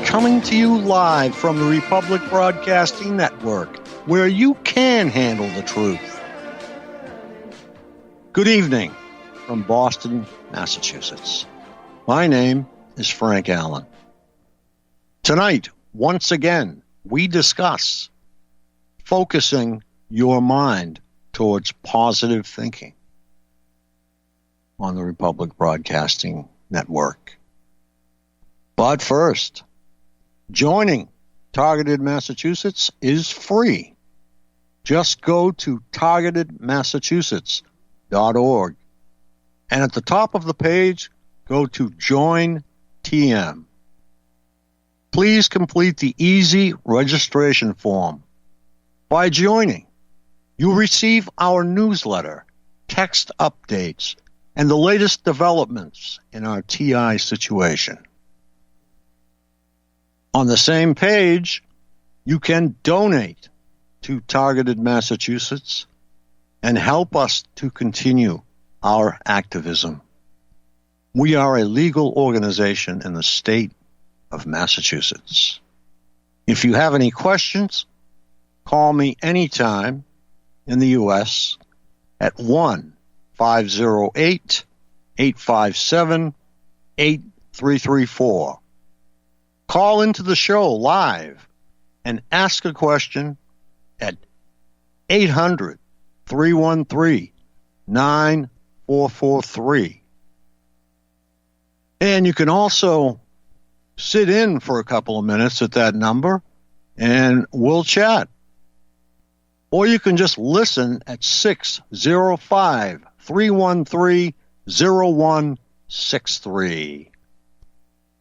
coming to you live from the Republic Broadcasting Network, where you can handle the truth. Good evening from Boston, Massachusetts. My name is Frank Allen. Tonight, once again, we discuss focusing your mind towards positive thinking on the Republic Broadcasting Network. But first, joining Targeted Massachusetts is free. Just go to targetedmassachusetts.org, and at the top of the page, go to Join TM. Please complete the easy registration form. By joining, you'll receive our newsletter, text updates, and the latest developments in our TI situation. On the same page, you can donate to Targeted Massachusetts and help us to continue our activism. We are a legal organization in the state of Massachusetts. If you have any questions, call me anytime in the U.S. at 1-508-857-8334. Call into the show live and ask a question at 800-313-9443. And you can also sit in for a couple of minutes at that number and we'll chat. Or you can just listen at 605-313-0163.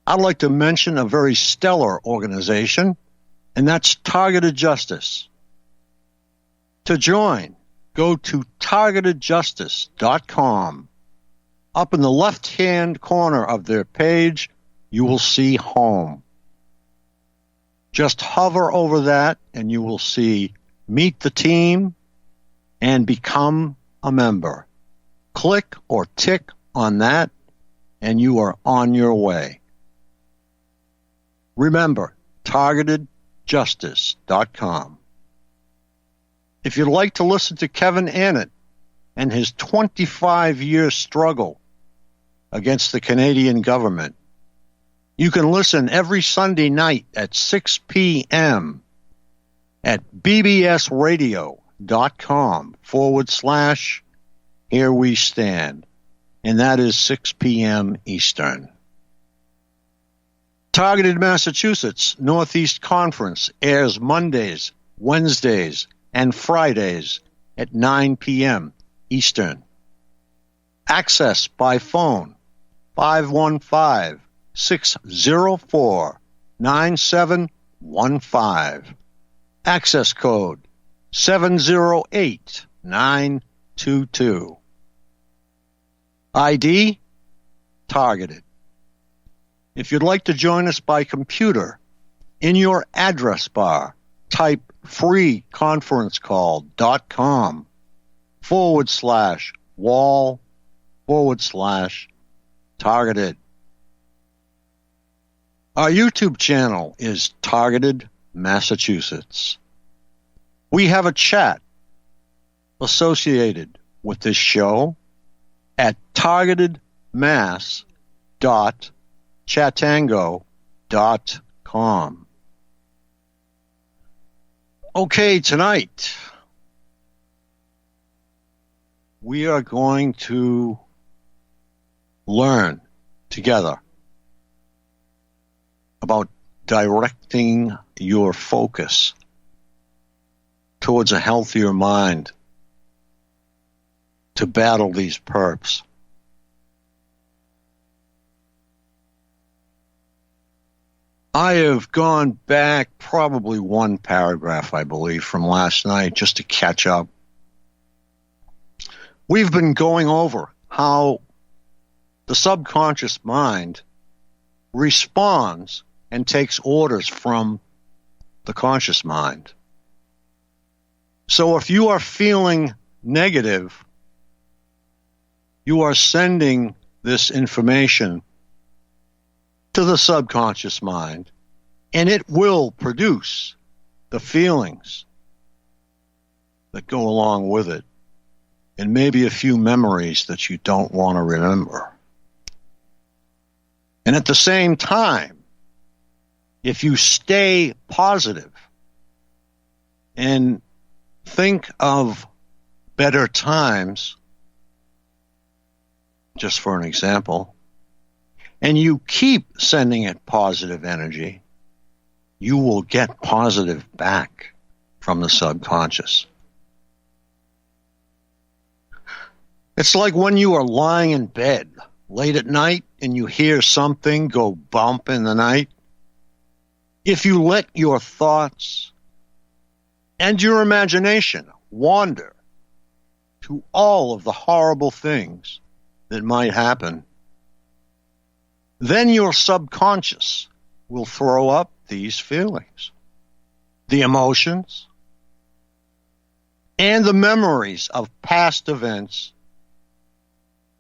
I'd like to mention a very stellar organization, and that's Targeted Justice. To join, go to targetedjustice.com. Up in the left-hand corner of their page, you will see Home. Just hover over that, and you will see Meet the Team and Become a Member. Click or tick on that, and you are on your way. Remember, targetedjustice.com. If you'd like to listen to Kevin Annett and his 25-year struggle against the Canadian government, you can listen every Sunday night at 6 p.m. at bbsradio.com/Here We Stand, and that is 6 p.m. Eastern. Targeted Massachusetts Northeast Conference airs Mondays, Wednesdays, and Fridays at 9 p.m. Eastern. Access by phone 515-604-9715. Access code 708922. ID Targeted. If you'd like to join us by computer, in your address bar, type freeconferencecall.com/wall/targeted. Our YouTube channel is Targeted Massachusetts. We have a chat associated with this show at targetedmass.chatango.com. Okay, tonight we are going to learn together about directing your focus towards a healthier mind to battle these perps. I have gone back probably one paragraph, I believe, from last night just to catch up. We've been going over how the subconscious mind responds and takes orders from the conscious mind. So if you are feeling negative, you are sending this information to the subconscious mind, and it will produce the feelings that go along with it, and maybe a few memories that you don't want to remember. And at the same time, if you stay positive and think of better times, just for an example, and you keep sending it positive energy, you will get positive back from the subconscious. It's like when you are lying in bed late at night and you hear something go bump in the night. If you let your thoughts and your imagination wander to all of the horrible things that might happen, then your subconscious will throw up these feelings, the emotions, and the memories of past events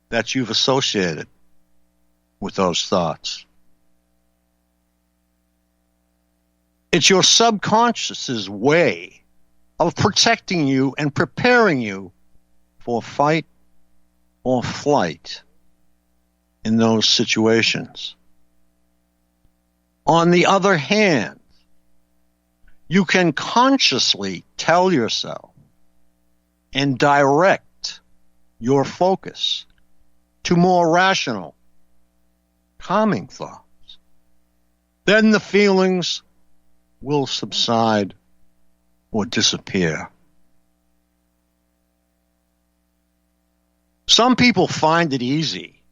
that you've associated with those thoughts. It's your subconscious's way of protecting you and preparing you for fight or flight in those situations. On the other hand, you can consciously tell yourself and direct your focus to more rational, calming thoughts. Then the feelings will subside or disappear. Some people find it easy,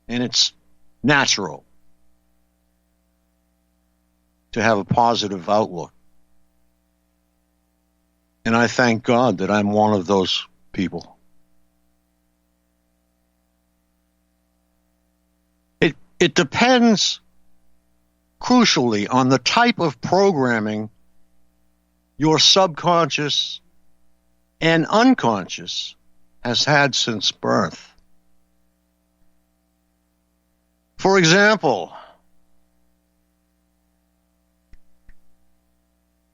and it's natural to have a positive outlook. And I thank God that I'm one of those people. It depends crucially on the type of programming your subconscious and unconscious has had since birth. For example,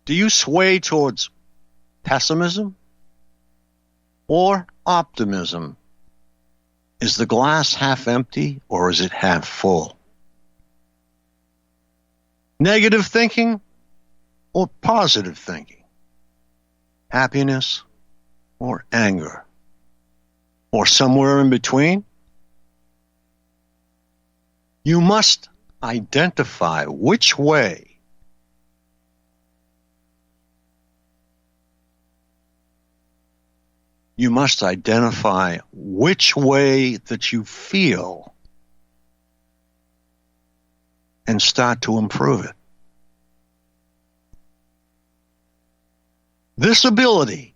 do you sway towards pessimism or optimism? Is the glass half empty or is it half full? Negative thinking or positive thinking? Happiness or anger? Or somewhere in between? You must identify which way that you feel and start to improve it. This ability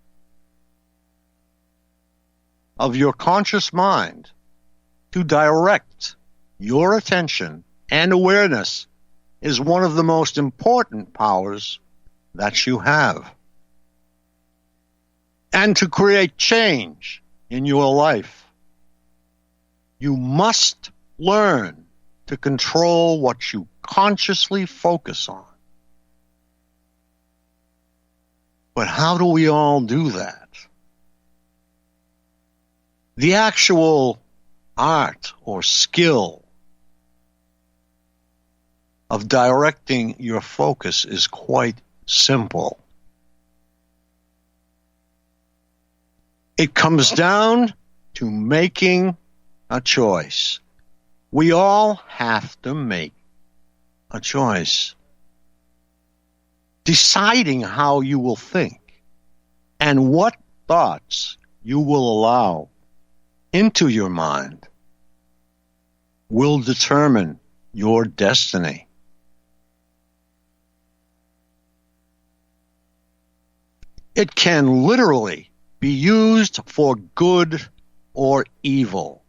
of your conscious mind to direct your attention and awareness is one of the most important powers that you have. And to create change in your life, you must learn to control what you consciously focus on. But how do we all do that? The actual art or skill of directing your focus is quite simple. It comes down to making a choice. We all have to make a choice. Deciding how you will think and what thoughts you will allow into your mind will determine your destiny. It can literally be used for good or evil,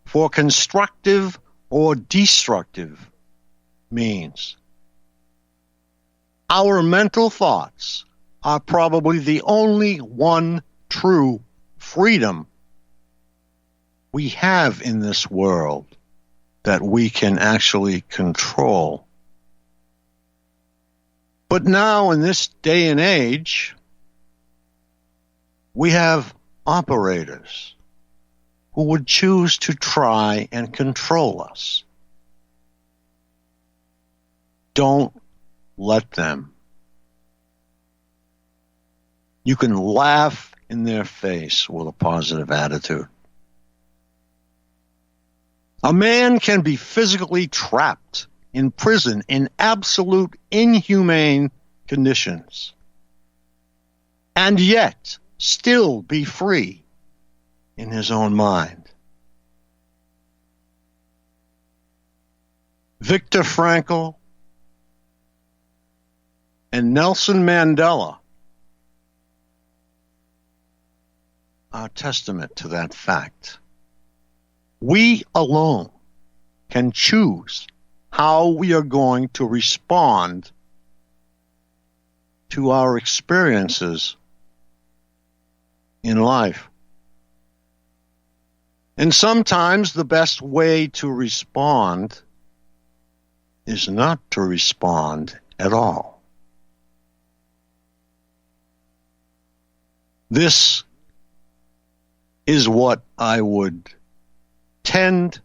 for constructive or destructive means. Our mental thoughts are probably the only one true freedom we have in this world that we can actually control. But now, in this day and age, we have operators who would choose to try and control us. Don't let them. You can laugh in their face with a positive attitude. A man can be physically trapped in prison in absolute inhumane conditions and yet still be free in his own mind. Viktor Frankl and Nelson Mandela are testament to that fact. We alone can choose how we are going to respond to our experiences in life. And sometimes the best way to respond is not to respond at all. This is what I would tend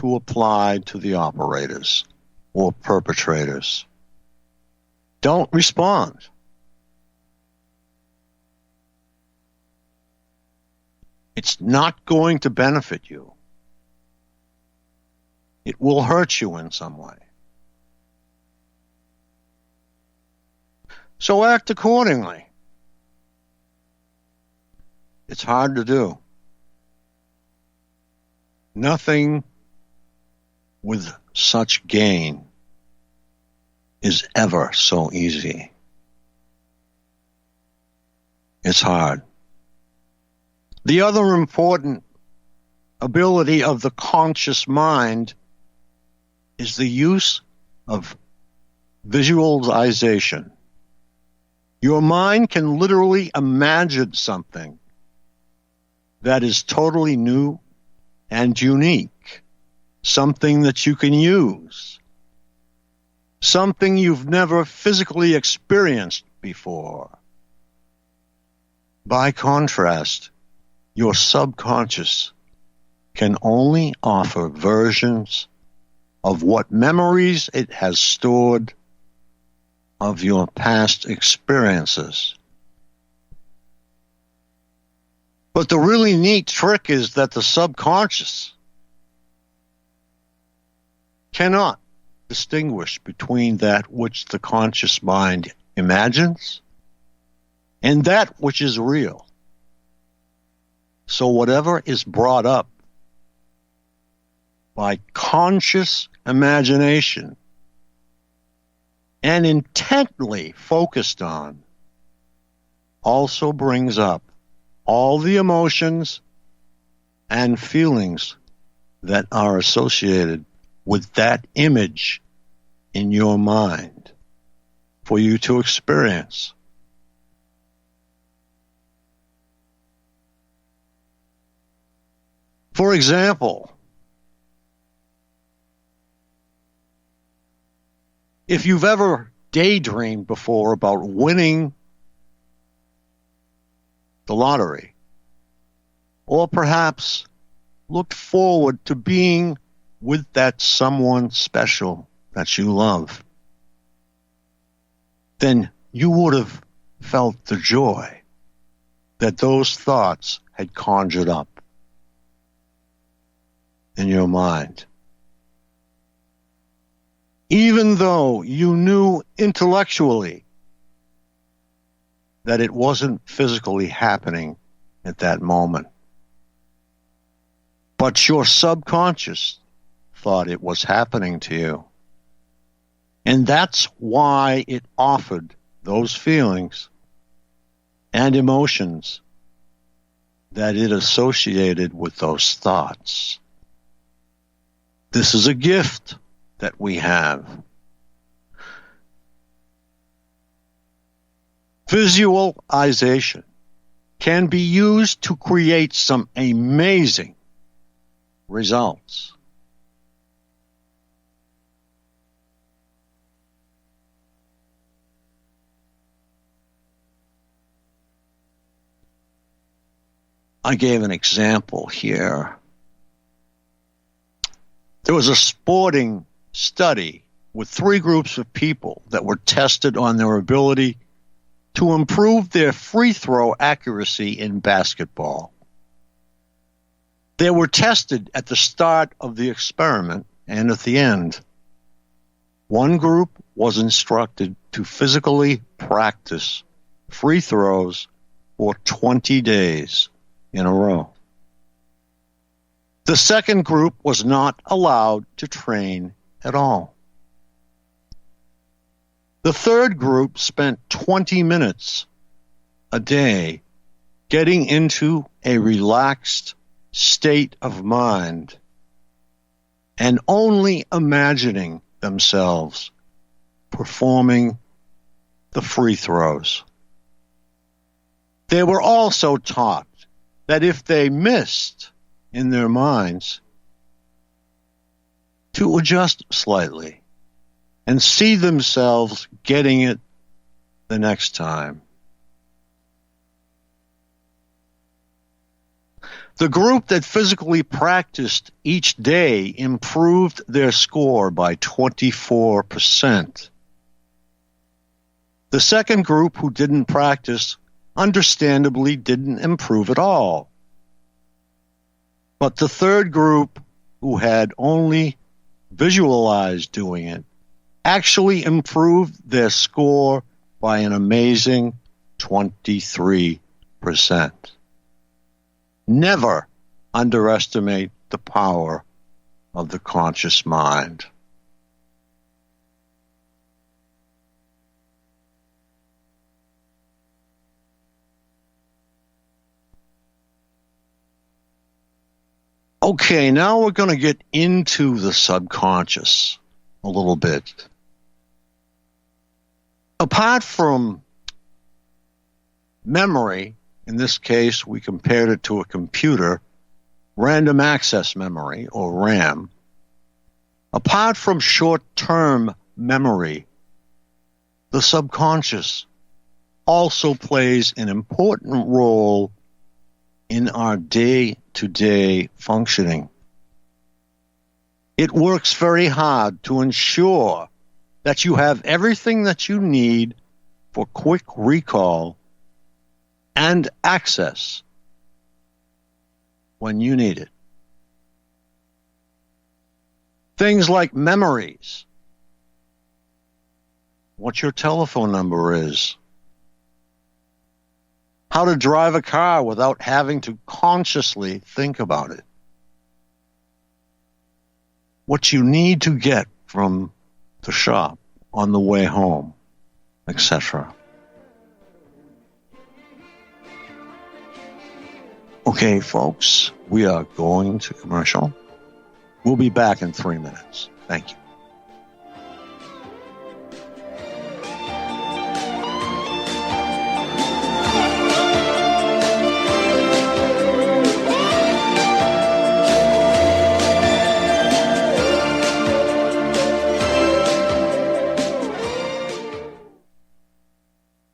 to apply to the operators or perpetrators. Don't respond. It's not going to benefit you. It will hurt you in some way. So act accordingly. It's hard to do. Nothing with such gain is ever so easy. It's hard. The other important ability of the conscious mind is the use of visualization. Your mind can literally imagine something that is totally new and unique, something that you can use, something you've never physically experienced before. By contrast, your subconscious can only offer versions of what memories it has stored of your past experiences. But the really neat trick is that the subconscious cannot distinguish between that which the conscious mind imagines and that which is real. So whatever is brought up by conscious imagination and intently focused on also brings up all the emotions and feelings that are associated with that image in your mind for you to experience. For example, if you've ever daydreamed before about winning the lottery, or perhaps looked forward to being with that someone special that you love, then you would have felt the joy that those thoughts had conjured up in your mind. Even though you knew intellectually that it wasn't physically happening at that moment. But your subconscious thought it was happening to you. And that's why it offered those feelings and emotions that it associated with those thoughts. This is a gift that we have. Visualization can be used to create some amazing results. I gave an example here. There was a sporting study with 3 groups of people that were tested on their ability to improve their free throw accuracy in basketball. They were tested at the start of the experiment and at the end. One group was instructed to physically practice free throws for 20 days in a row. The second group was not allowed to train at all. The third group spent 20 minutes a day getting into a relaxed state of mind and only imagining themselves performing the free throws. They were also taught that if they missed in their minds, to adjust slightly and see themselves getting it the next time. The group that physically practiced each day improved their score by 24%. The second group who didn't practice, understandably, didn't improve at all. But the third group, who had only visualized doing it, actually improved their score by an amazing 23%. Never underestimate the power of the conscious mind. Okay, now we're going to get into the subconscious a little bit. Apart from memory, in this case we compared it to a computer, random access memory, or RAM. Apart from short-term memory, the subconscious also plays an important role in our day-to-day functioning. It works very hard to ensure that you have everything that you need for quick recall and access when you need it. Things like memories, what your telephone number is, how to drive a car without having to consciously think about it, what you need to get from the shop on the way home, etc. Okay, folks, we are going to commercial. We'll be back in 3 minutes. Thank you.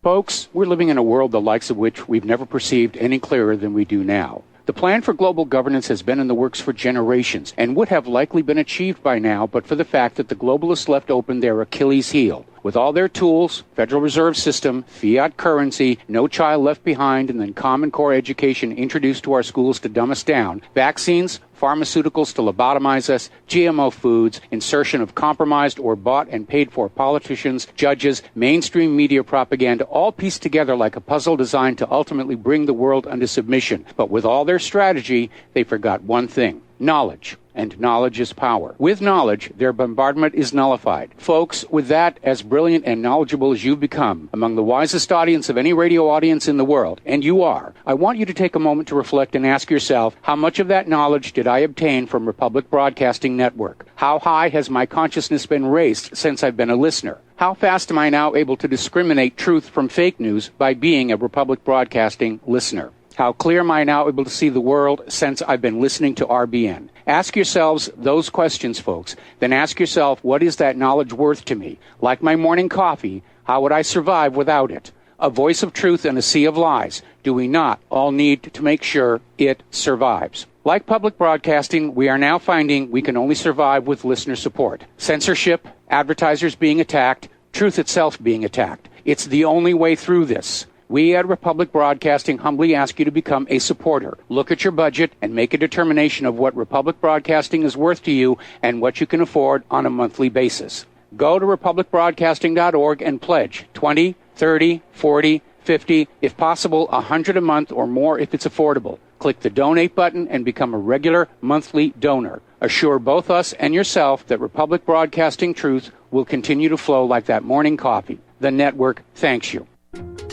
Folks, we're living in a world the likes of which we've never perceived any clearer than we do now. The plan for global governance has been in the works for generations and would have likely been achieved by now but for the fact that the globalists left open their Achilles heel. With all their tools, Federal Reserve System, fiat currency, no child left behind, and then Common Core education introduced to our schools to dumb us down, vaccines, pharmaceuticals to lobotomize us, GMO foods, insertion of compromised or bought and paid for politicians, judges, mainstream media propaganda, all pieced together like a puzzle designed to ultimately bring the world under submission. But with all their strategy, they forgot one thing: knowledge. And knowledge is power. With knowledge, their bombardment is nullified. Folks, with that, as brilliant and knowledgeable as you've become, among the wisest audience of any radio audience in the world, and you are, I want you to take a moment to reflect and ask yourself, how much of that knowledge did I obtain from Republic Broadcasting Network? How high has my consciousness been raised since I've been a listener? How fast am I now able to discriminate truth from fake news by being a Republic Broadcasting listener? How clear am I now able to see the world since I've been listening to RBN? Ask yourselves those questions, folks. Then ask yourself, what is that knowledge worth to me? Like my morning coffee, how would I survive without it? a voice of truth in a sea of lies. Do we not all need to make sure it survives? Like public broadcasting, we are now finding we can only survive with listener support. Censorship, advertisers being attacked, truth itself being attacked. It's the only way through this. We at Republic Broadcasting humbly ask you to become a supporter. Look at your budget and make a determination of what Republic Broadcasting is worth to you and what you can afford on a monthly basis. Go to republicbroadcasting.org and pledge 20, 30, 40, 50, if possible, 100 a month or more if it's affordable. Click the donate button and become a regular monthly donor. Assure both us and yourself that Republic Broadcasting truth will continue to flow like that morning coffee. The network thanks you.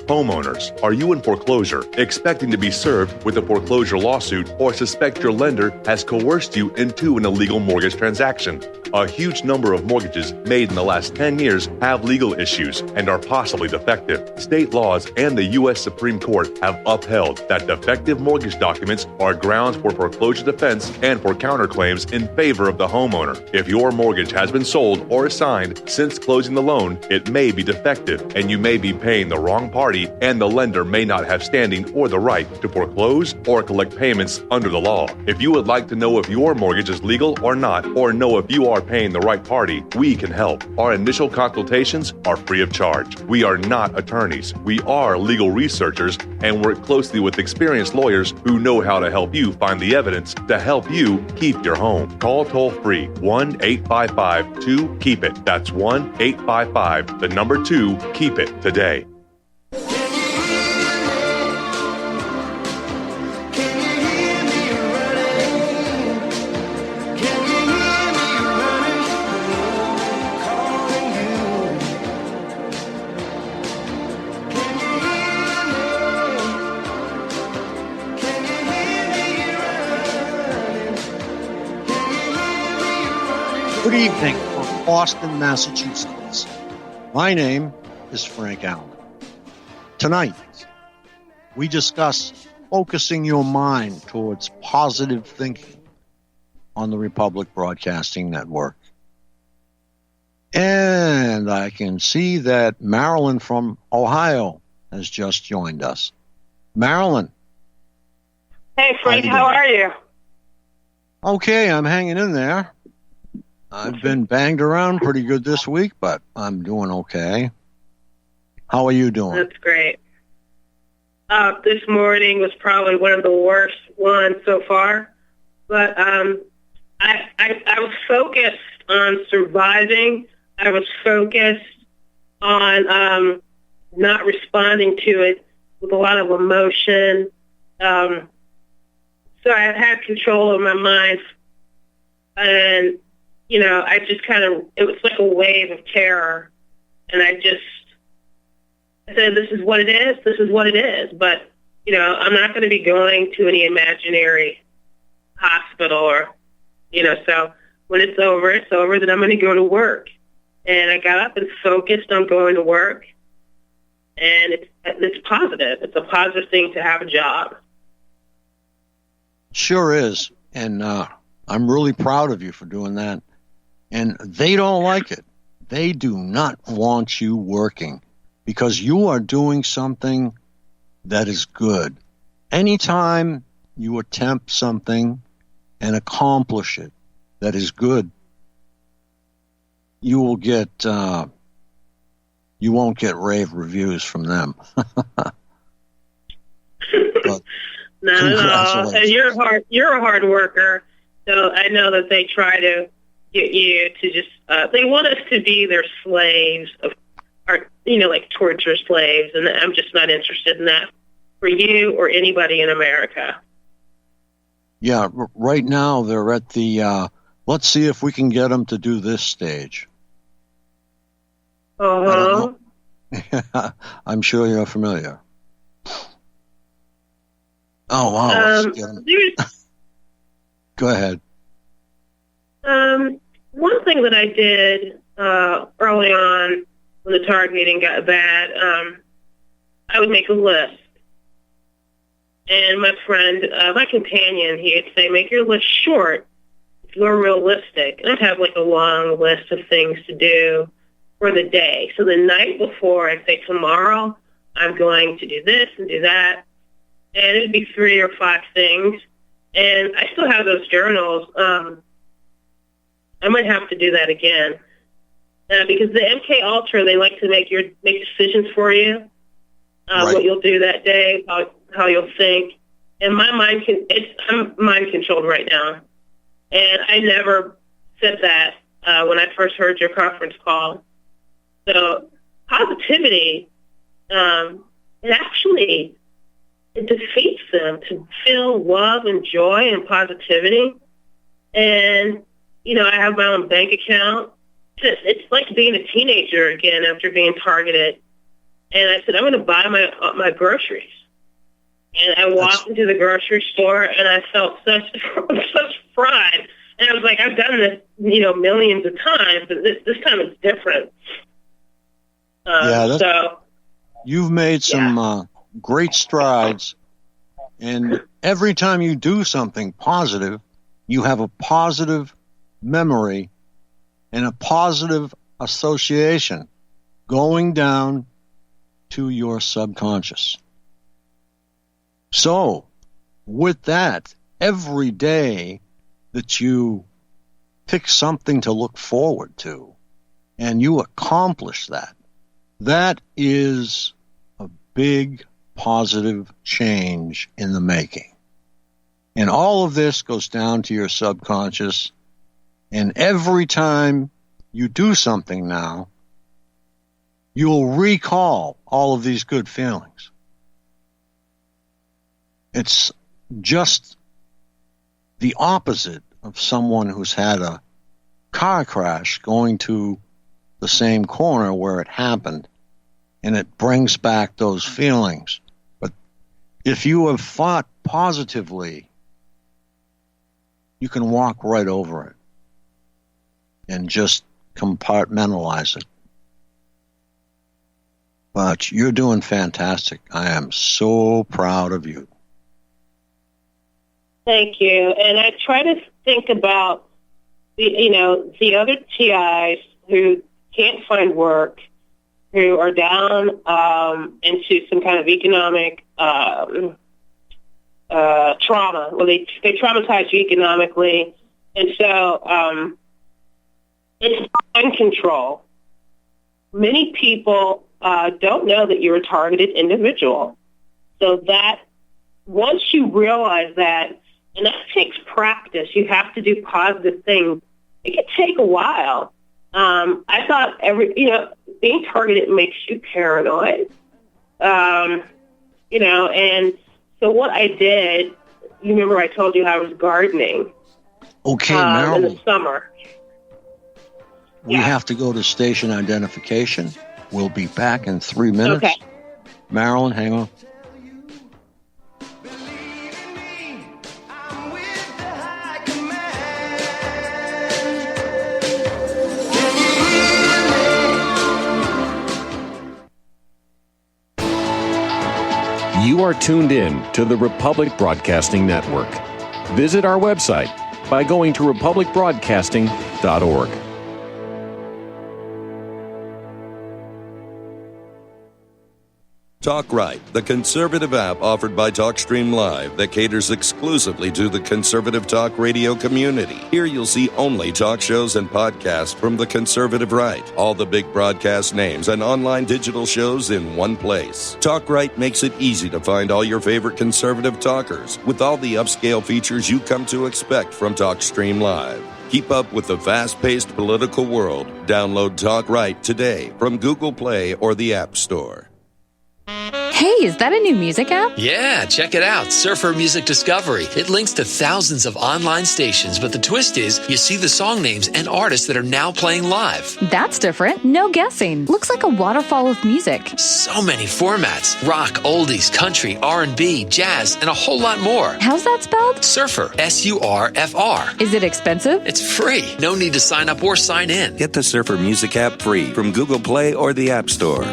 Homeowners, are you in foreclosure, expecting to be served with a foreclosure lawsuit, or suspect your lender has coerced you into an illegal mortgage transaction? A huge number of mortgages made in the last 10 years have legal issues and are possibly defective. State laws and the U.S. Supreme Court have upheld that defective mortgage documents are grounds for foreclosure defense and for counterclaims in favor of the homeowner. If your mortgage has been sold or assigned since closing the loan, it may be defective and you may be paying the wrong party, and the lender may not have standing or the right to foreclose or collect payments under the law. If you would like to know if your mortgage is legal or not, or know if you are paying the right party, we can help. Our initial consultations are free of charge. We are not attorneys. We are legal researchers and work closely with experienced lawyers who know how to help you find the evidence to help you keep your home. Call toll-free 1-855-2-KEEP-IT. That's 1-855-2-KEEP-IT today. Good evening from Boston, Massachusetts. My name is Frank Allen. Tonight, we discuss focusing your mind towards positive thinking on the Republic Broadcasting Network. And I can see that Marilyn from Ohio has just joined us. Marilyn. Hey, Frank, how are you? Okay, I'm hanging in there. I've been banged around pretty good this week, but I'm doing okay. How are you doing? That's great. This morning was probably one of the worst ones so far, but I was focused on surviving. I was focused on not responding to it with a lot of emotion. So I had control of my mind, and I just it was like a wave of terror. And I said, this is what it is. This is what it is. But, I'm not going to be going to any imaginary hospital or, so when it's over, then I'm going to go to work. And I got up and focused on going to work. And it's positive. It's a positive thing to have a job. Sure is. And I'm really proud of you for doing that. And they don't like it. They do not want you working because you are doing something that is good. Anytime you attempt something and accomplish it that is good, you won't get rave reviews from them. But no. And you're a hard worker. So I know that they try to get you to just, they want us to be their slaves, like torture slaves, and I'm just not interested in that for you or anybody in America. Yeah, right now they're at the, let's see if we can get them to do this stage. Uh-huh. I'm sure you're familiar. Oh, wow. Go ahead. One thing that I did early on when the targeting got bad, I would make a list. And my friend, my companion, he'd say, make your list short if you're realistic. And I'd have like a long list of things to do for the day. So the night before, I'd say, tomorrow, I'm going to do this and do that. And it'd be 3 or 5 things. And I still have those journals. I might have to do that again. Because the MK Ultra, they like to make decisions for you, Right. what you'll do that day, how you'll think. And my mind I'm mind controlled right now. And I never said that when I first heard your conference call. So positivity, it defeats them to feel love and joy and positivity. And, I have my own bank account. It's like being a teenager again after being targeted. And I said, I'm going to buy my groceries. And I walked into the grocery store, and I felt such pride. And I was like, I've done this, millions of times, but this time it's different. You've made some great strides. And every time you do something positive, you have a positive memory and a positive association going down to your subconscious. So, with that, every day that you pick something to look forward to and you accomplish that, that is a big positive change in the making. And all of this goes down to your subconscious. And every time you do something now, you'll recall all of these good feelings. It's just the opposite of someone who's had a car crash going to the same corner where it happened, and it brings back those feelings. But if you have thought positively, you can walk right over it and just compartmentalize it. But you're doing fantastic. I am so proud of you. Thank you. And I try to think about the other TIs who can't find work, who are down into some kind of economic trauma. Well, they traumatize you economically, and so it's mind control. Many people don't know that you're a targeted individual. So that once you realize that, and that takes practice, you have to do positive things. It can take a while. I thought being targeted makes you paranoid. And so what I did, you remember I told you I was gardening. Okay, Marilyn. In the summer. We have to go to station identification. We'll be back in 3 minutes. Okay. Marilyn, hang on. You are tuned in to the Republic Broadcasting Network. Visit our website by going to republicbroadcasting.org. Talk Right, the conservative app offered by TalkStream Live that caters exclusively to the conservative talk radio community. Here you'll see only talk shows and podcasts from the conservative right. All the big broadcast names and online digital shows in one place. Talk Right makes it easy to find all your favorite conservative talkers with all the upscale features you come to expect from TalkStream Live. Keep up with the fast-paced political world. Download Talk Right today from Google Play or the App Store. Hey, is that a new music app? Yeah, check it out. Surfer Music Discovery. It links to thousands of online stations, but the twist is you see the song names and artists that are now playing live. That's different. No guessing. Looks like a waterfall of music. So many formats. Rock, oldies, country, R&B, jazz, and a whole lot more. How's that spelled? Surfer. S-U-R-F-R. Is it expensive? It's free. No need to sign up or sign in. Get the Surfer Music app free from Google Play or the App Store.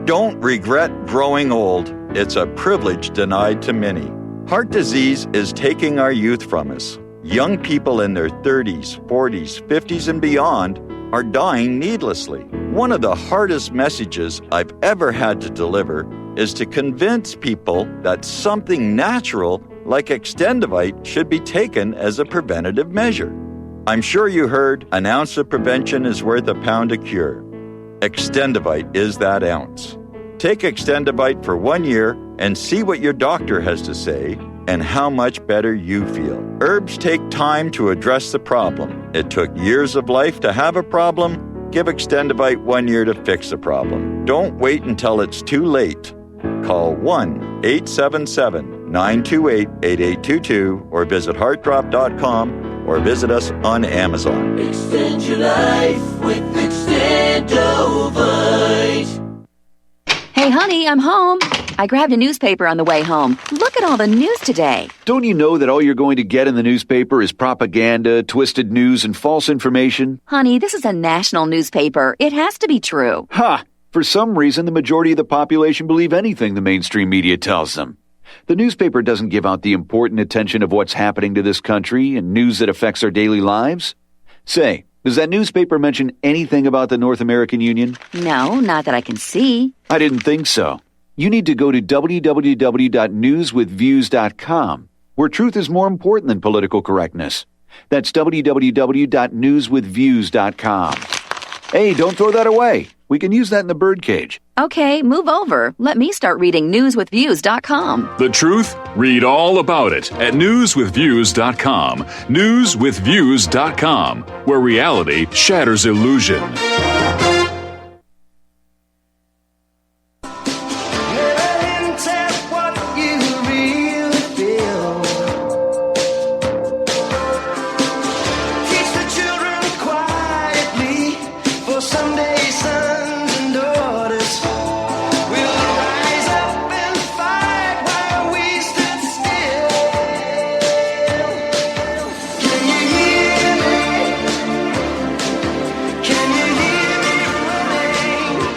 Don't regret growing old. It's a privilege denied to many. Heart disease is taking our youth from us. Young people in their 30s, 40s, 50s, and beyond are dying needlessly. One of the hardest messages I've ever had to deliver is to convince people that something natural like Extendivite should be taken as a preventative measure. I'm sure you heard an ounce of prevention is worth a pound of cure. Extendivite is that ounce. Take Extendivite for 1 year and see what your doctor has to say and how much better you feel. Herbs take time to address the problem. It took years of life to have a problem. Give Extendivite 1 year to fix the problem. Don't wait until it's too late. Call 1-877-928-8822 or visit heartdrop.com or visit us on Amazon. Extend your life with Extendovite. Hey, honey, I'm home. I grabbed a newspaper on the way home. Look at all the news today. Don't you know that all you're going to get in the newspaper is propaganda, twisted news, and false information? Honey, this is a national newspaper. It has to be true. Ha! For some reason, the majority of the population believe anything the mainstream media tells them. The newspaper doesn't give out the important attention of what's happening to this country and news that affects our daily lives. Say, does that newspaper mention anything about the North American Union? No, not that I can see. I didn't think so. You need to go to www.newswithviews.com, where truth is more important than political correctness. That's www.newswithviews.com. Hey, don't throw that away. We can use that in the birdcage. Okay, move over. Let me start reading newswithviews.com. The truth? Read all about it at newswithviews.com. Newswithviews.com, where reality shatters illusion.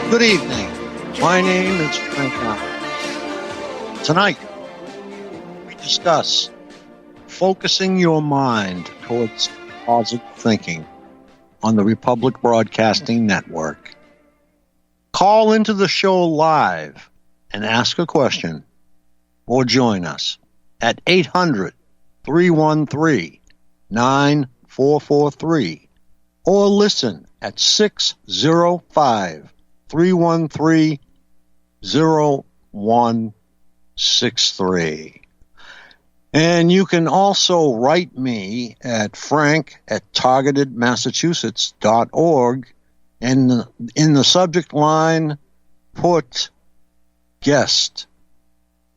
Good evening. My name is Frank Allen. Tonight, we discuss focusing your mind towards positive thinking on the Republic Broadcasting Network. Call into the show live and ask a question or join us at 800-313-9443 or listen at 605-313-0163. And you can also write me at frank@targetedmassachusetts.org, and in the subject line, put guest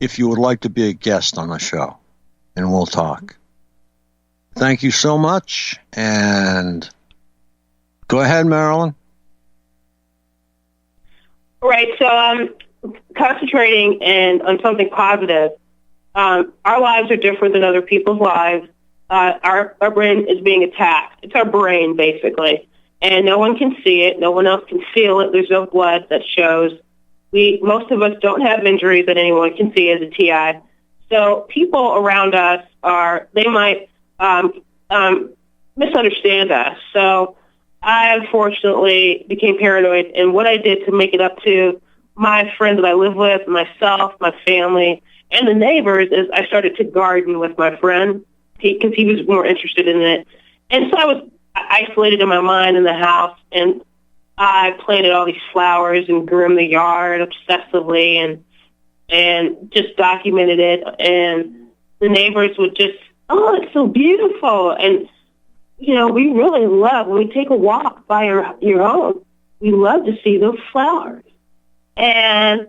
if you would like to be a guest on the show, and we'll talk. Thank you so much, and go ahead, Marilyn. Right, so concentrating on something positive. Our lives are different than other people's lives. Our brain is being attacked. It's our brain, basically. And no one can see it. No one else can feel it. There's no blood that shows. Most of us don't have injuries that anyone can see as a TI. So people around us they might misunderstand us. So I unfortunately became paranoid, and what I did to make it up to my friends that I live with, myself, my family, and the neighbors is I started to garden with my friend because he was more interested in it. And so I was isolated in my mind in the house, and I planted all these flowers and grew the yard obsessively and just documented it. And the neighbors would just, oh, it's so beautiful. And you know, we really love, when we take a walk by your home, we love to see those flowers. And,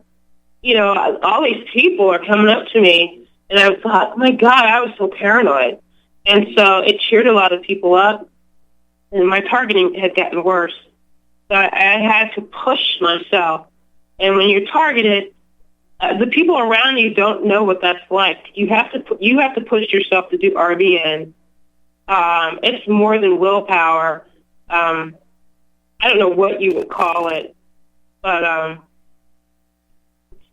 you know, all these people are coming up to me, and I thought, oh, my God, I was so paranoid. And so it cheered a lot of people up, and my targeting had gotten worse. So I had to push myself. And when you're targeted, the people around you don't know what that's like. You have to push yourself to do RBN. It's more than willpower. I don't know what you would call it, but I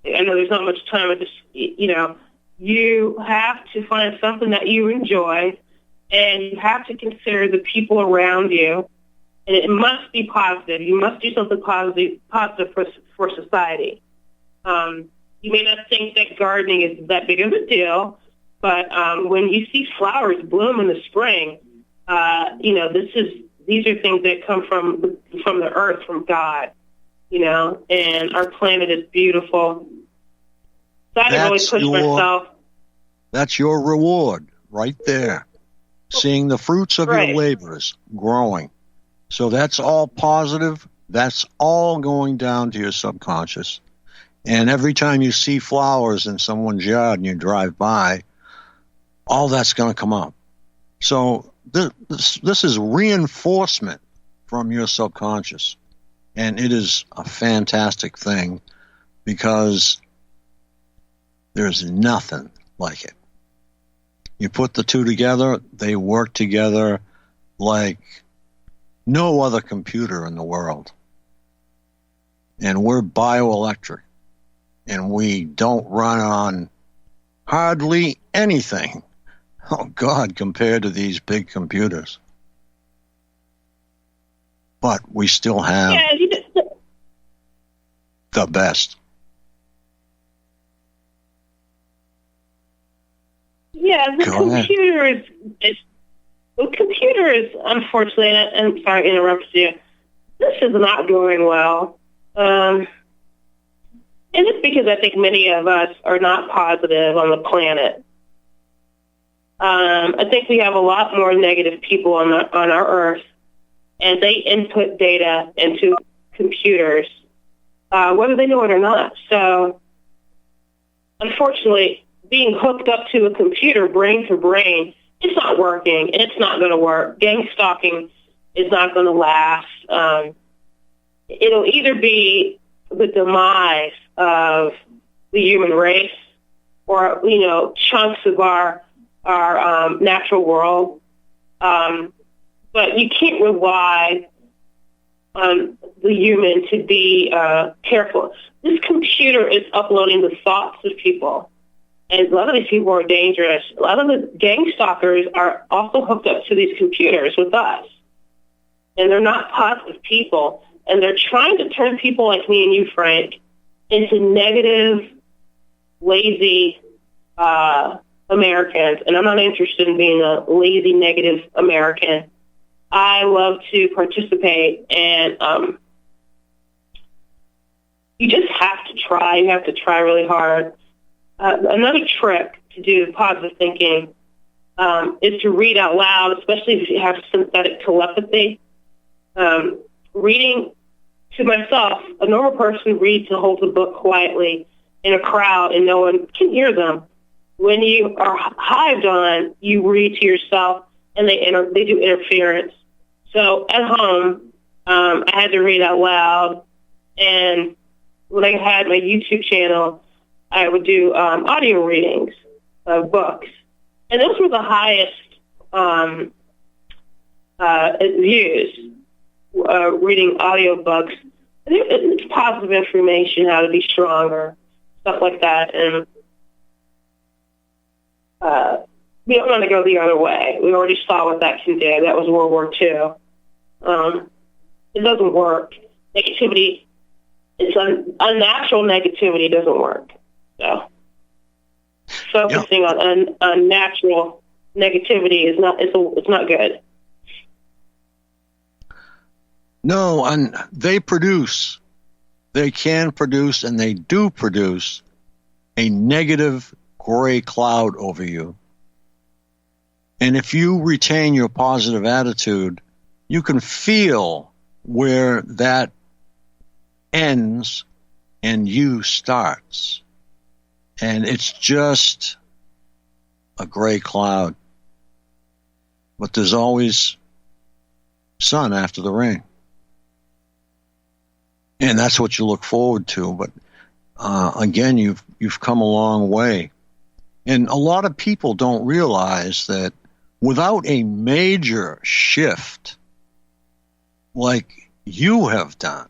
know there's not much time. But just, you know, you have to find something that you enjoy, and you have to consider the people around you And it must be positive. You must do something positive for society. You may not think that gardening is that big of a deal, but when you see flowers bloom in the spring, these are things that come from the earth, from God, and our planet is beautiful. So I didn't really push myself. That's your reward right there, seeing the fruits of your labors growing. So that's all positive. That's all going down to your subconscious. And every time you see flowers in someone's yard and you drive by, all that's going to come up. So this is reinforcement from your subconscious. And it is a fantastic thing because there's nothing like it. You put the two together, they work together like no other computer in the world. And we're bioelectric. And we don't run on hardly anything. Oh, God, compared to these big computers. But we still have the best. Yeah, the computer is, unfortunately, and I'm sorry to interrupt you, this is not going well. And it's because I think many of us are not positive on the planet. I think we have a lot more negative people on our Earth, and they input data into computers, whether they know it or not. So, unfortunately, being hooked up to a computer, brain to brain, it's not working, and it's not going to work. Gang stalking is not going to last. It'll either be the demise of the human race or, chunks of our natural world. But you can't rely on the human to be careful. This computer is uploading the thoughts of people. And a lot of these people are dangerous. A lot of the gang stalkers are also hooked up to these computers with us. And they're not positive people. And they're trying to turn people like me and you, Frank, into negative, lazy Americans. And I'm not interested in being a lazy, negative American. I love to participate. And you just have to try. You have to try really hard. Another trick to do positive thinking is to read out loud, especially if you have synthetic telepathy. Reading to myself, a normal person reads and holds a book quietly in a crowd and no one can hear them. When you are hived on, you read to yourself and they do interference. So at home, I had to read out loud. And when I had my YouTube channel, I would do audio readings of books. And those were the highest views, reading audio books. It's positive information, how to be stronger, stuff like that. And we don't want to go the other way. We already saw what that can do. That was World War II. It doesn't work. Negativity, it's unnatural negativity doesn't work. So focusing on unnatural negativity is not good. No, and they can produce, and they do produce a negative gray cloud over you. And if you retain your positive attitude, you can feel where that ends and you starts. And it's just a gray cloud. But there's always sun after the rain. And that's what you look forward to. But again, you've come a long way. And a lot of people don't realize that without a major shift like you have done,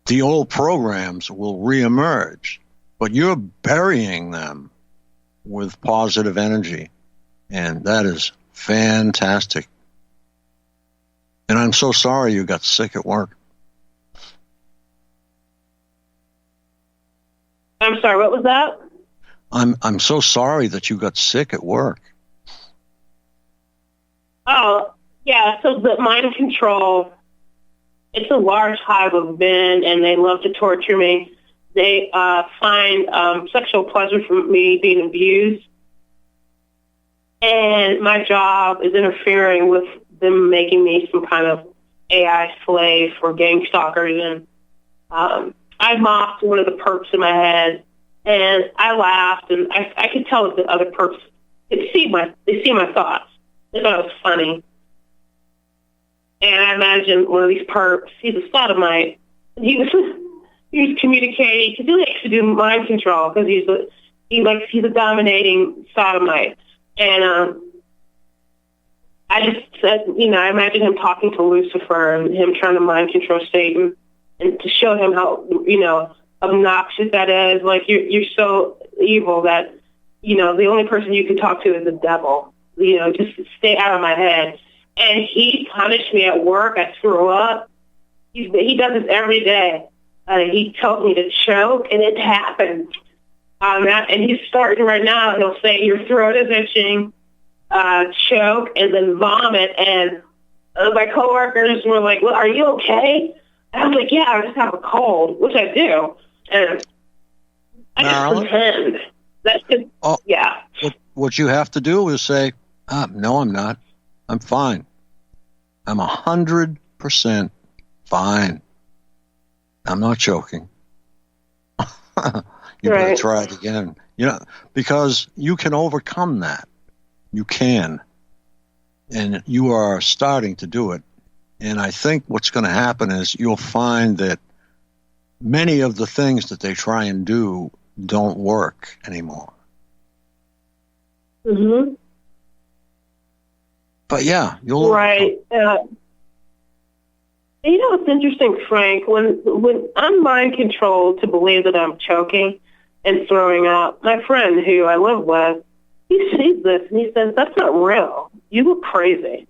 the old programs will reemerge, but you're burying them with positive energy. And that is fantastic. And I'm so sorry you got sick at work. I'm sorry, what was that? I'm so sorry that you got sick at work. Oh, yeah, so the mind control, it's a large hive of men, and they love to torture me. They find sexual pleasure from me being abused. And my job is interfering with them making me some kind of AI slave for gang stalkers. And I mocked one of the perps in my head, and I laughed, and I could tell that the other perps they see my thoughts. They thought it was funny. And I imagine one of these perps, he's a sodomite. He was communicating because he likes to do mind control because he's a dominating sodomite. And I just said, I imagine him talking to Lucifer and him trying to mind control Satan and to show him how, obnoxious that is. Like, you're so evil that, the only person you can talk to is the devil. Just stay out of my head. And he punished me at work. I threw up. He does this every day. He told me to choke, and it happened. And he's starting right now. He'll say, your throat is itching, choke, and then vomit. And my coworkers were like, well, are you okay? And I was like, yeah, I just have a cold, which I do. And I Marilyn? just pretend. That's just, yeah. What you have to do is say, no, I'm not. I'm fine. I'm 100% fine. I'm not joking. You better try it again. Because you can overcome that. You can. And you are starting to do it. And I think what's going to happen is you'll find that many of the things that they try and do don't work anymore. Mm-hmm. But yeah, you'll... Right. It's interesting, Frank, when I'm mind controlled to believe that I'm choking and throwing up, my friend who I live with, he sees this and he says, that's not real. You look crazy.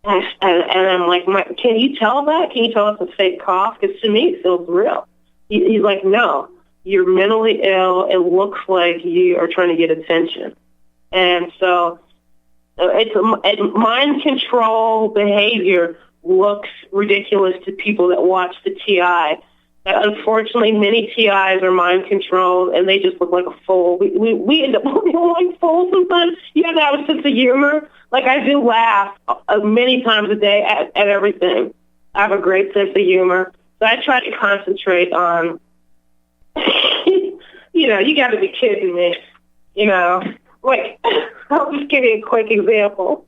And I'm like, can you tell that? Can you tell it's a fake cough? Because to me, it feels real. He's like, no, you're mentally ill. It looks like you are trying to get attention. And so it's mind control behavior looks ridiculous to people that watch the TI. Unfortunately, many TIs are mind controlled, and they just look like a fool. We end up looking like fools sometimes. You have to have a sense of humor. Like, I do laugh many times a day at everything. I have a great sense of humor. So I try to concentrate on, you got to be kidding me. Like, I'll just give you a quick example.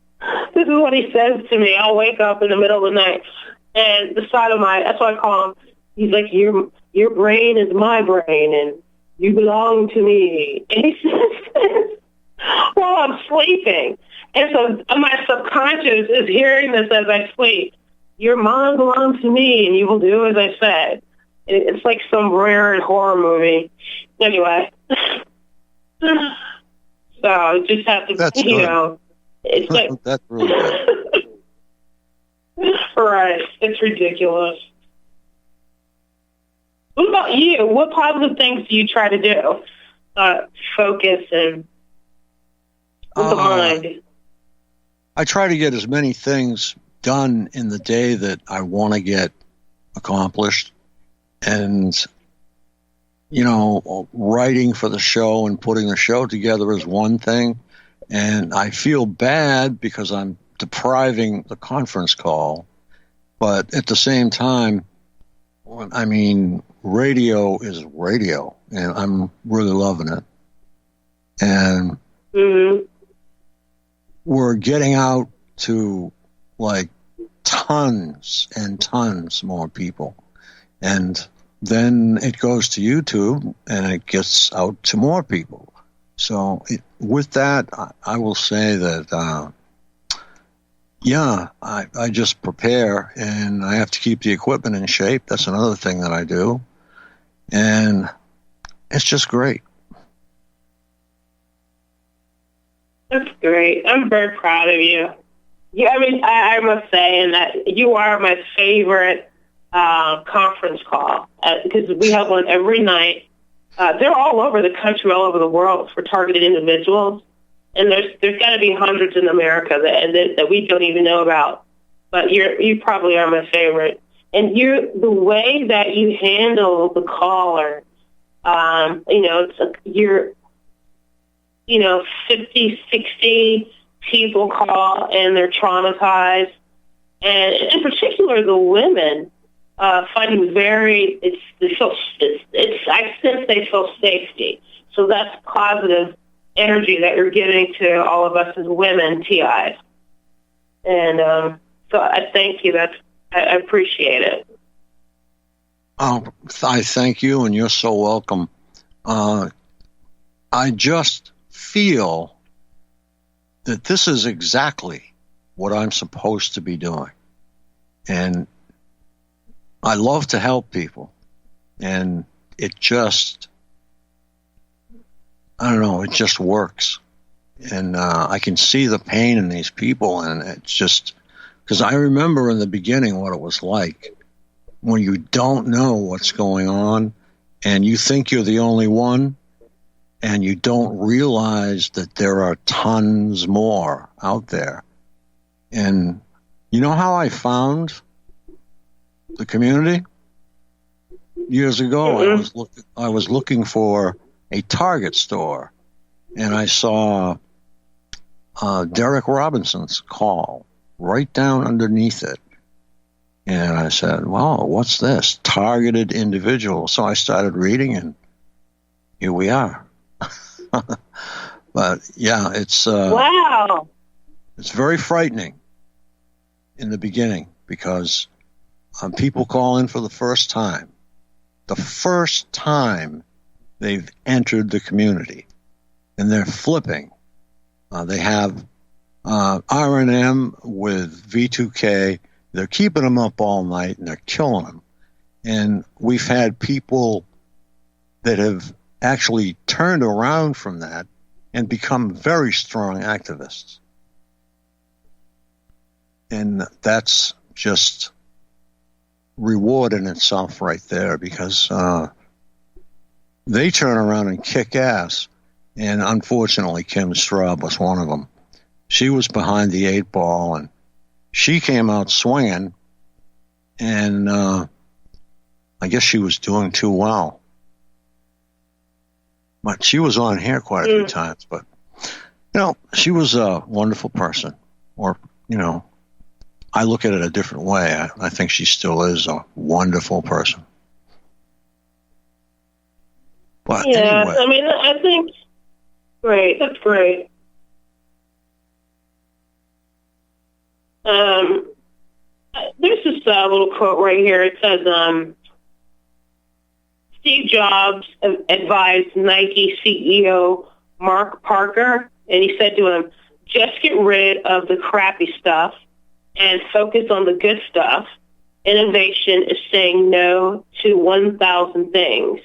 This is what he says to me. I'll wake up in the middle of the night, and the sodomite, that's what I call him. He's like, your brain is my brain, and you belong to me. And he says this while I'm sleeping. And so my subconscious is hearing this as I sleep. Your mind belongs to me, and you will do as I said. It's like some rare horror movie. Anyway. So just have to, That's good. It's like... That's really good. Right. It's ridiculous. What about you? What positive things do you try to do? Focus and with the mind. I try to get as many things done in the day that I want to get accomplished. And, writing for the show and putting the show together is one thing. And I feel bad because I'm depriving the conference call. But at the same time, radio is radio, and I'm really loving it. And we're getting out to, like, tons and tons more people. And then it goes to YouTube, and it gets out to more people. So with that, I will say that, I just prepare, and I have to keep the equipment in shape. That's another thing that I do. And it's just great. That's great. I'm very proud of you. Yeah, I mean, I must say, and that you are my favorite conference call because we have one every night. They're all over the country, all over the world for targeted individuals, and there's got to be hundreds in America that we don't even know about. But you probably are my favorite, and the way that you handle the caller, you're 50, 60 people call and they're traumatized, and in particular the women find it I sense they feel safety. So that's positive energy that you're giving to all of us as women TIs, and so I thank you. I appreciate it. I thank you, and you're so welcome. I just feel that this is exactly what I'm supposed to be doing. And I love to help people. And it just works. And I can see the pain in these people. And it's just, because I remember in the beginning what it was like when you don't know what's going on and you think you're the only one. And you don't realize that there are tons more out there. And you know how I found the community? Years ago, I was looking for a Target store, and I saw Derek Robinson's call right down underneath it. And I said, wow, what's this? Targeted individual. So I started reading, and here we are. But yeah, it's wow. It's very frightening in the beginning because people call in for the first time they've entered the community, and they're flipping. They have R&M with V2K. They're keeping them up all night, and they're killing them. And we've had people that have actually turned around from that and become very strong activists. And that's just reward in itself right there, because they turn around and kick ass. And unfortunately, Kim Straub was one of them. She was behind the 8 ball, and she came out swinging, and I guess she was doing too well. But she was on here quite a few times. But, she was a wonderful person. Or, I look at it a different way. I think she still is a wonderful person. But yeah, anyway. I mean, I think, great. That's great. There's this little quote right here. It says, Steve Jobs advised Nike CEO Mark Parker, and he said to him, just get rid of the crappy stuff and focus on the good stuff. Innovation is saying no to 1,000 things.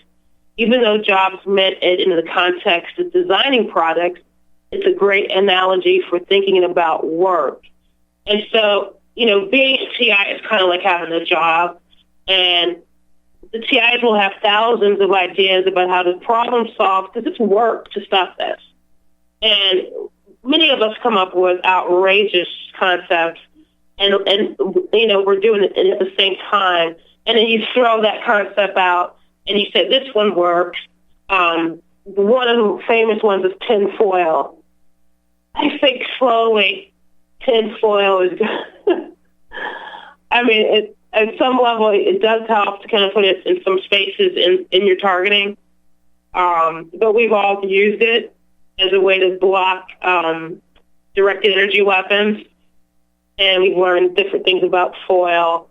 Even though Jobs meant it in the context of designing products, it's a great analogy for thinking about work. And so, being a TI is kind of like having a job, and the TIs will have thousands of ideas about how to problem solve, because it's work to stop this. And many of us come up with outrageous concepts, and we're doing it at the same time. And then you throw that concept out, and you say, this one works. One of the famous ones is tinfoil. I think slowly tinfoil is good. I mean, at some level, it does help to kind of put it in some spaces in your targeting. But we've all used it as a way to block directed energy weapons. And we've learned different things about foil.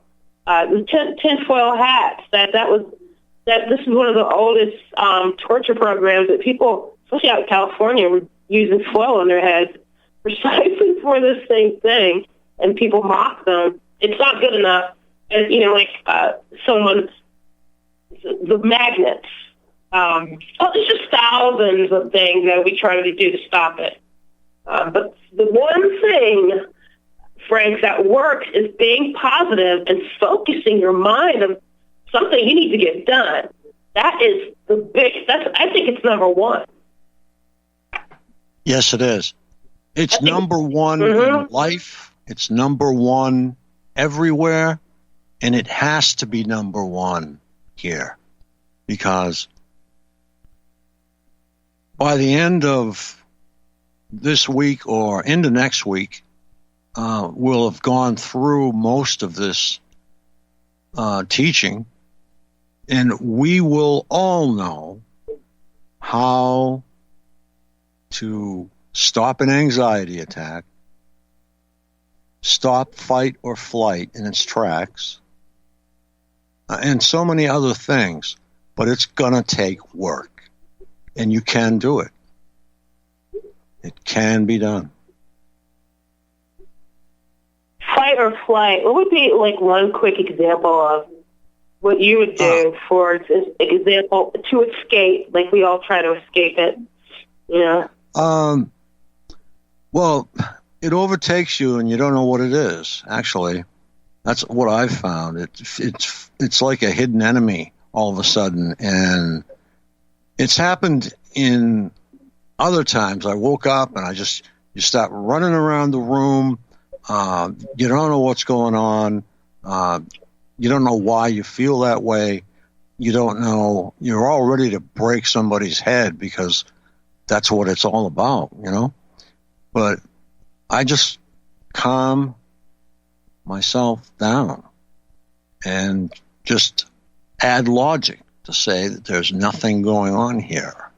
The tinfoil hats, this is one of the oldest torture programs that people, especially out in California, were using foil on their heads precisely for this same thing. And people mock them. It's not good enough. And, the magnets. There's just thousands of things that we try to do to stop it. But the one thing Frank, that works is being positive and focusing your mind on something you need to get done. That is I think it's number one. Yes, it is. It's number one in life. It's number one everywhere. And it has to be number one here. Because by the end of this week or into next week, we'll have gone through most of this teaching. And we will all know how to stop an anxiety attack, stop fight or flight in its tracks, and so many other things. But it's going to take work, and you can do it. It can be done. Fight or flight. What would be like one quick example of what you would do for example to escape? Like we all try to escape it, you know. Well, it overtakes you and you don't know what it is. Actually, that's what I've found. It's like a hidden enemy all of a sudden, and it's happened in other times. I woke up and you start running around the room. You don't know what's going on. You don't know why you feel that way. You don't know. You're all ready to break somebody's head because that's what it's all about, you know. But I just calm myself down and just add logic to say that there's nothing going on here.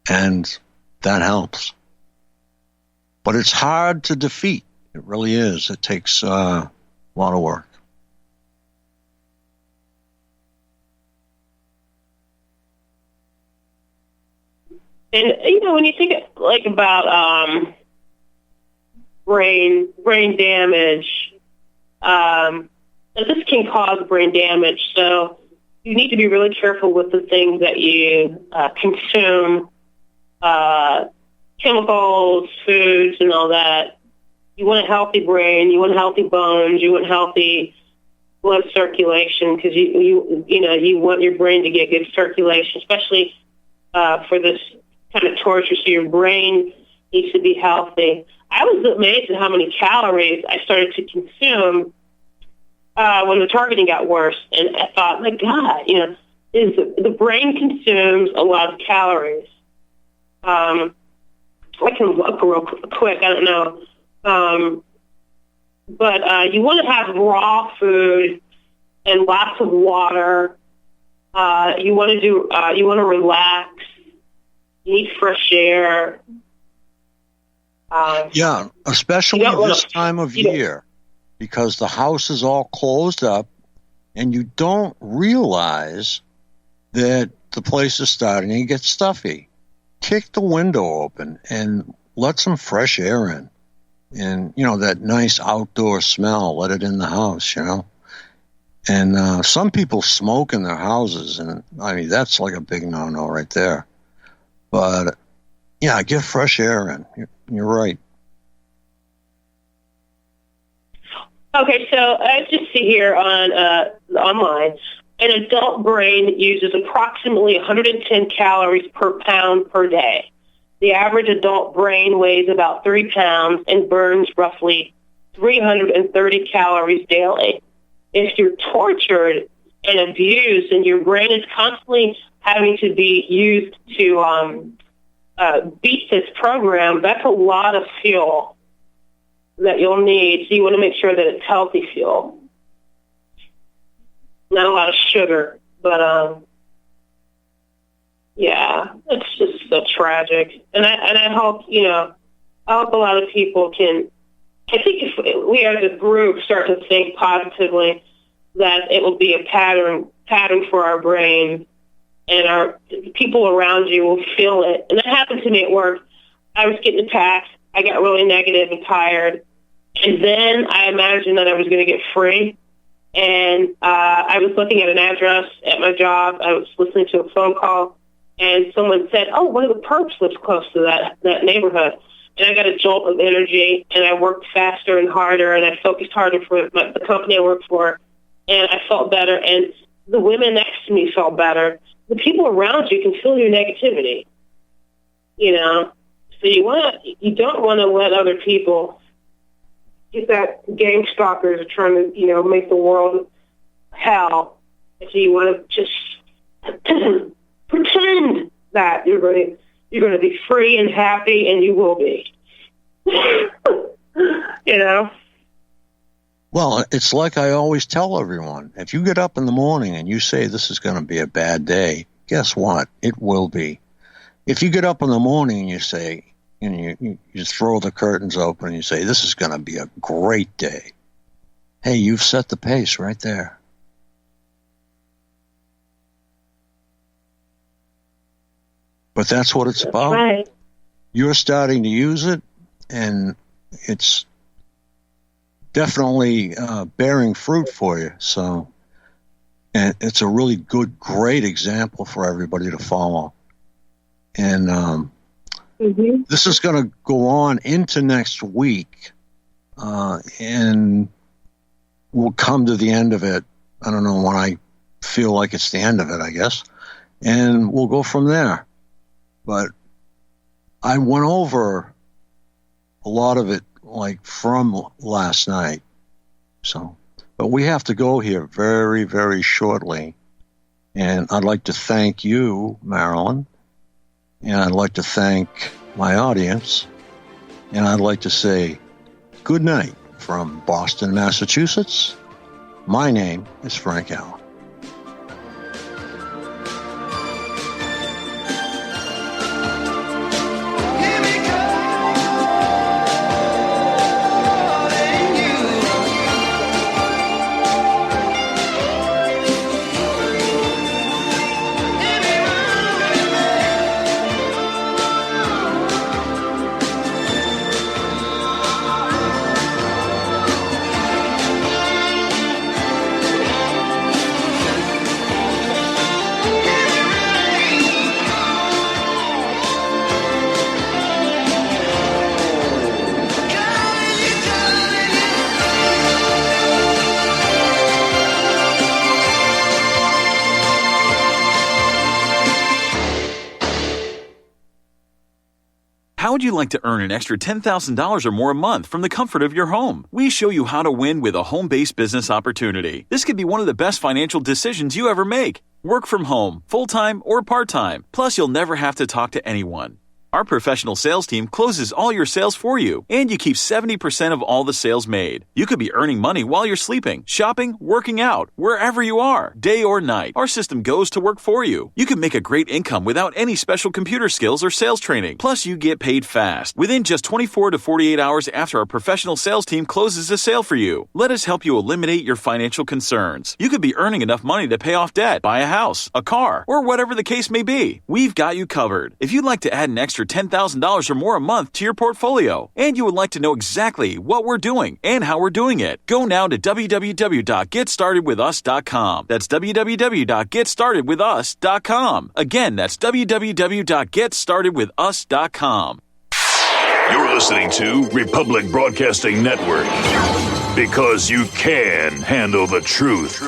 And that helps. But it's hard to defeat. It really is. It takes a lot of work. And you know, when you think like about brain damage, this can cause brain damage. So you need to be really careful with the things that you consume, chemicals, foods, and all that. You want a healthy brain. You want healthy bones. You want healthy blood circulation because you want your brain to get good circulation, especially for this kind of torture. So your brain needs to be healthy. I was amazed at how many calories I started to consume when the targeting got worse, and I thought, my God, you know, the brain consumes a lot of calories. I can look real quick. I don't know. But you want to have raw food and lots of water. You want to relax. You need fresh air. Yeah, especially this time of year, because the house is all closed up and you don't realize that the place is starting to get stuffy. Kick the window open and let some fresh air in. And, you know, that nice outdoor smell, let it in the house, you know. And some people smoke in their houses, and, I mean, that's like a big no-no right there. But, yeah, get fresh air in. You're right. Okay, so I just see here on online, an adult brain uses approximately 110 calories per pound per day. The average adult brain weighs about 3 pounds and burns roughly 330 calories daily. If you're tortured and abused and your brain is constantly having to be used to beat this program, that's a lot of fuel that you'll need. So you want to make sure that it's healthy fuel. Not a lot of sugar, but yeah, it's just so tragic. And I hope, you know, I hope a lot of people can, I think if we as a group start to think positively, that it will be a pattern for our brain, and our people around you will feel it. And that happened to me at work. I was getting attacked. I got really negative and tired. And then I imagined that I was going to get free. And I was looking at an address at my job. I was listening to a phone call. And someone said, oh, one of the perps lives close to that neighborhood. and I got a jolt of energy, and I worked faster and harder, and I focused harder for the company I worked for, and I felt better, and the women next to me felt better. The people around you can feel your negativity, So you don't want to let other people get that gang stalkers are trying to, make the world hell. So you want to just pretend that you're going to be free and happy, and you will be. Well, it's like I always tell everyone. If you get up in the morning and you say this is going to be a bad day, guess what? It will be. If you get up in the morning and you say, and you throw the curtains open and you say, this is going to be a great day, hey, you've set the pace right there. But that's what it's about. Right. You're starting to use it, and it's definitely bearing fruit for you. So, and it's a really good, great example for everybody to follow. And this is going to go on into next week, and we'll come to the end of it. I don't know when I feel like it's the end of it, I guess, and we'll go from there. But I went over a lot of it, like from last night. So, but we have to go here very, very shortly. And I'd like to thank you, Marilyn. And I'd like to thank my audience. And I'd like to say good night from Boston, Massachusetts. My name is Frank Allen. How would you like to earn an extra $10,000 or more a month from the comfort of your home? We show you how to win with a home-based business opportunity. This could be one of the best financial decisions you ever make. Work from home, full-time or part-time. Plus, you'll never have to talk to anyone. Our professional sales team closes all your sales for you, and you keep 70% of all the sales made. You could be earning money while you're sleeping, shopping, working out, wherever you are, day or night. Our system goes to work for you. You can make a great income without any special computer skills or sales training. Plus, you get paid fast, within just 24 to 48 hours after our professional sales team closes a sale for you. Let us help you eliminate your financial concerns. You could be earning enough money to pay off debt, buy a house, a car, or whatever the case may be. We've got you covered. If you'd like to add an extra $10,000 or more a month to your portfolio, and you would like to know exactly what we're doing and how we're doing it, go now to www.getstartedwithus.com. That's www.getstartedwithus.com. Again, that's www.getstartedwithus.com. You're listening to Republic Broadcasting Network, because you can handle the truth.